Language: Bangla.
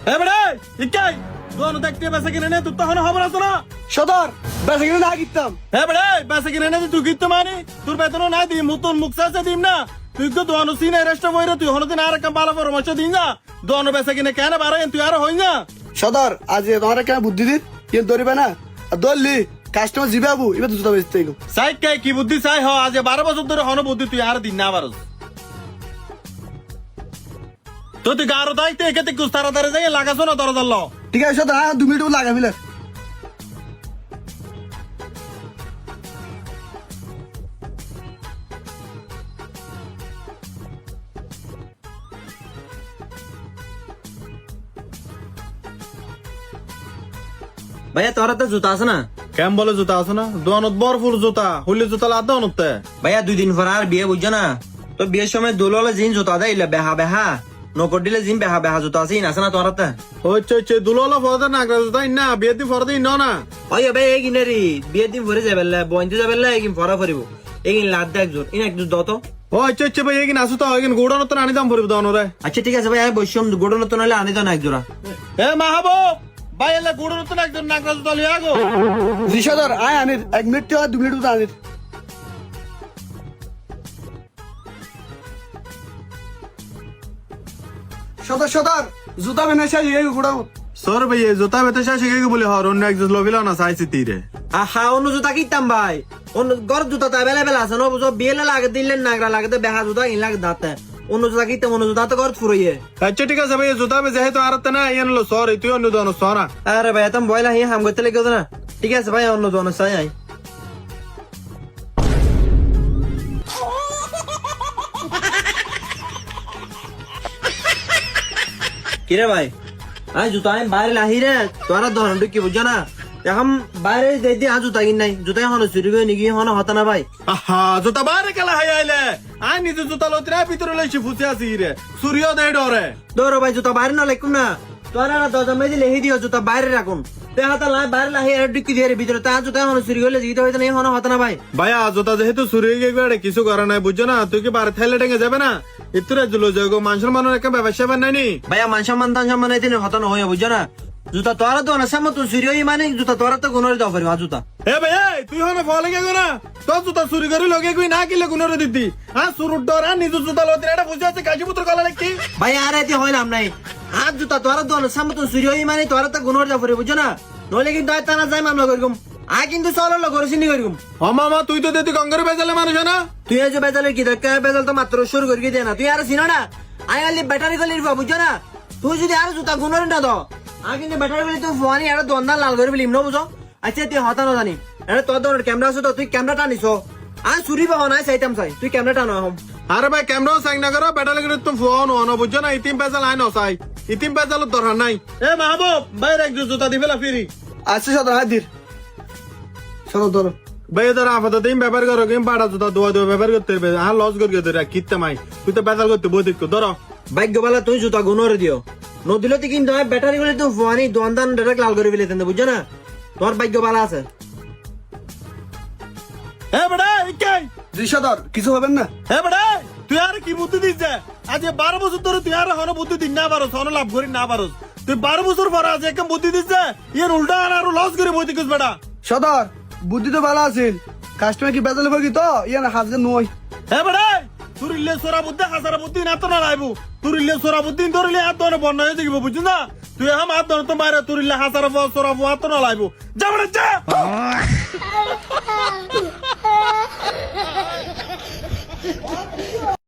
বেড়ে ইকাই দোয়ান দেখতে বেসে কিনে নে তুই তখন খবর আছে না সদর বেসে কিনে না কিনতাম। বেড়ে বেসে কিনে নে তুই কিনতে মানে তোর বেতন নাই দিই মুতন মুখ আছে দিম না তুই তো দোয়ানো সিনে রেস্ট বইরে তুই হনদিন আর একটা ভালো পরামর্শ দিন না দোয়ানো বেসে কিনে কেন বারে তুই আর হই না সদর আজ তোমার কেন বুদ্ধি দিন কেন ধরিবে না আর ধরলি কাস্টমার জিবে আবু এবার জুতা বেচতে এলো। সাই কে কি বুদ্ধি চাই হ আজ 12 বছর ধরে হন বুদ্ধি তুই আর দিন না পারস তো তুই গারো দাইতে একে কুছ তাড়াতাড়ি যাই লাগাছো না দরজা ল ঠিক আছে সদর হ্যাঁ 2 মিনিট লাগাবিলে। ভাইয়া তোর হাতে জুতা আছে না? কেম বলে জুতা আছে না দোয়ানত বরফুল জুতা হইলে জুতা লাদ দোয়ানতে ভাইয়া 2 দিন পর আর বিয়ে বুঝছো না তো বিয়ের সময় দোললে জিন জুতা দেয় বেহা বেহা নকর দিলে জিন বেহা বেহা জুতা আছে আছে না তোর হাতে? হচ্ছে দুলালা ফরদে নাগরা জুতা না বিয়ে দি ফরদে ন না ওই ভাই এই কিনারি বিয়ের দিন ভরে যাবে বইতে যাবে এগিন ফরা ফরিব এগিন লাদ দেখ জোর ইন একটু দত ও আচ্ছা ভাই এগিন আসু তো এগিন গোড়ানত আনি দাম ফরিব দনরে আচ্ছা ঠিক আছে ভাই আমি বসিম গোড়ন তো নালে আনি দাও না এক জোড়া। এ মাহবুব ভাই এলে গোড়ানত একজন নাগরা জুতা লিয়া গো জি সদর আয় আনির 1 মিনিট 2 মিনিট আনির। সদর সদর জুতা বেনাইছে এই গুড়াও সর ভাই জুতা বেতে শেষে গে বলে হর অন্য একজন লবিলা না চাইছি তীরে আহা অন্য জুতা কিনতাম ভাই অন্য গর জুতা তো অ্যাভেলেবেল আছে না বুঝো বিয়ে লাগে দিলেন নাগরা লাগে তো বেহা জুতা ইন লাগে দাঁতে অন্য জুতা কিনতাম অন্য জুতা তো ঘর ফুরাইয়ে। আচ্ছা ঠিক আছে ভাই জুতা বে যেহেতু আর না ইয়ান লো সর তুই অন্য দন সরা আরে ভাই তুমি বইলা হি হাম করতে লেগে না ঠিক আছে ভাই অন্য জন চাই আই কিরে ভাই আই জুতা আমি বাইরে লাহি রে তোরা ধরন কি বুঝছো না এখন বাইরে যাই দিয়ে জুতা কিন নাই জুতা এখন চুরি করে নিগি হন হতা না ভাই আহা জুতা বাইরে কেলা হাই আইলে আই নিজে জুতা লতরা ভিতরে লইছি ফুসে আসি রে সূর্য দেই ডরে দৌড়ো ভাই জুতা বাইরে না লাগুন না তোরা না দরজা মেজি লেহি দিও জুতা বাইরে রাখুন হাতা লাই বাইরে লাহি আর ডিক্কি দিয়ে ভিতরে তা জুতা এখন চুরি করলে জিতে হইতে নাই হন হতা না ভাই ভাইয়া জুতা যেহেতু চুরি হয়ে গেছে কিছু করে নাই বুঝছো না তুই কি বাইরে থাইলে ডেঙ্গে যাবে না ইতুরে জুলো যাগো মানুষের মনের একটা ব্যবসা বানাইনি ভাইয়া মান সম্মান তান সম্মান এই দিনে হতা না হয়ে বুঝছো না জুতা তোরা তো না সামনে তুই চুরি হই মানে জুতা তোরা তো গুণরে দাও পারিবা জুতা এ ভাই তুই হনে ফলে গে না তো জুতা চুরি করে লগে কই না কিলে গুণরে দিতি হ্যাঁ সুরুট ডরা নিজে জুতা লতরা এটা বুঝে আছে গাজীপুত্র কলা লাগকি ভাই আর এতে হইলাম নাই আর জুতা তোরা তো না সামনে তুই চুরি হই মানে তোরা তো গুণরে দাও পারিবা বুঝছো না নইলে কিন্তু আয় তানা যাই মামলা করিম আ কিন্তু চলো লো করে চিনি করিম ও মামা তুই তো দেতি গঙ্গারে বেজালে মানুষ না তুই যে বেজালের কি দরকার বেজাল তো মাত্র শুরু করি দে না তুই আর চিনো না আই আলি ব্যাটারি গলির বুঝছো না তুই যদি আর জুতা গুণরে না দাও আ কিন্তু ব্যাটারি গলি তুই ফোয়ানি আর দন্দা লাল করে বলিম না বুঝো আচ্ছা তুই হতা না জানি এটা তোর দর ক্যামেরা আছে তো তুই ক্যামেরা টানিছো আর চুরি পাও না চাইতাম চাই তুই ক্যামেরা টানো হম আরে ভাই ক্যামেরা সাইন না করো বেটা লাগে তুমি ফোন অন বুঝছো না ইতিম পেজাল আই না চাই ইতিম পেজাল দরকার নাই এ মাহবুব বাইরে এক জুতা দিবেলা ফিরি আচ্ছা সদর হাজির সদর ধরো ভাই ধর আপাতত তুমি ব্যাপার করো কিন্তু পাড়া জুতা দোয়া দোয়া ব্যাপার করতে হবে আর লস করি ধরে কিতে মাই তুই তো বেজাল করতে বই দেখো ধরো ভাগ্যবালা তুই জুতা গুণরে দিও নদিলে তুই কিন্তু ব্যাটারি গলি তুই ফোয়ানি দন্দান ডাইরেক্ট লাল করে ফেলে বুঝছো না তোর ভাগ্যবালা আছে এ বেটা ইকাই জি সদর কিছু হবেন না। হে বেটা তুই আর কি বুদ্ধি দিস আজ 12 বছর ধরে তুই আর হন বুদ্ধি দিন না পারস হন লাভ করি না পারস তুই 12 বছর পর আজ একদম বুদ্ধি দিস ইয়ার উল্টা আর লস করে বই দিস বেটা সদর বুদ্ধি তো ভালো আছে কাস্টমার কি বেজালে ভগি তো ইয়ান হাজকে নই হে বেটা তুরিলে সোরা বুদ্ধি হাজারা বুদ্ধি না তো না লাইবু তুরিলে সোরা বুদ্ধি ধরিলে আর তোর বন্যা হয়ে যাবে বুঝছিস না তুই হাম আর তো মারে তুরিলে হাজারা সোরা তো না লাইবু যা বেটা যা